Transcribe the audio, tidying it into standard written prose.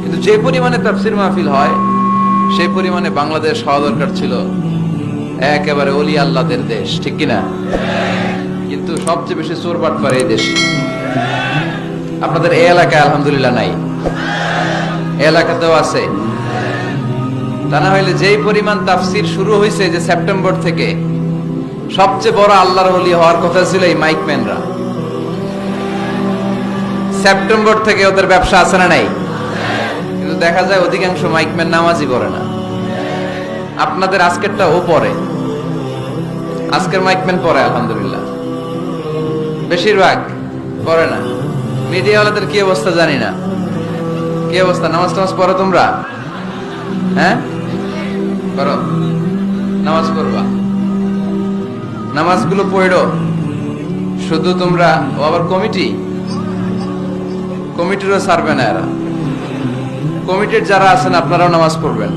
কিন্তু যে পরিমাণে তাফসির মাহফিল হয় সেই পরিমাণে বাংলাদেশ হওয়া দরকার ছিল একেবারে ওলি আল্লাহদের দেশ, ঠিক কিনা? কিন্তু সবচেয়ে বেশি চোর বাটপার এই দেশ। আপনাদের এই এলাকায় আলহামদুলিল্লাহ নাই, এই এলাকাতেও আছে। তা না হইলে যেই পরিমাণ তাফসির শুরু হয়েছে যে সেপ্টেম্বর থেকে, সবচেয়ে বড় আল্লাহর ওলি হওয়ার কথা ছিল এই মাইকম্যানরা। সেপ্টেম্বর থেকে ওদের ব্যবসা আছে না নাই? কিন্তু দেখা যায় অধিকাংশ মাইকম্যান নামাজই পড়ে না। আপনাদের আজকেরটা ও পড়ে, আজকের মাইকম্যান পড়ে আলহামদুলিল্লাহ, বেশিরভাগ পড়ে না। মিডিয়াওয়ালাদের কি অবস্থা জানি না, কি অবস্থা? নামাজ টামাজ পড়ো তোমরা? হ্যাঁ করো, নামাজ পড়বা, নামাজগুলো পড়ো। শুধু তোমরা, ও আবার কমিটিরও ছাড়বে না এরা। কমিটির যারা আছেন আপনারাও নামাজ পড়বেন।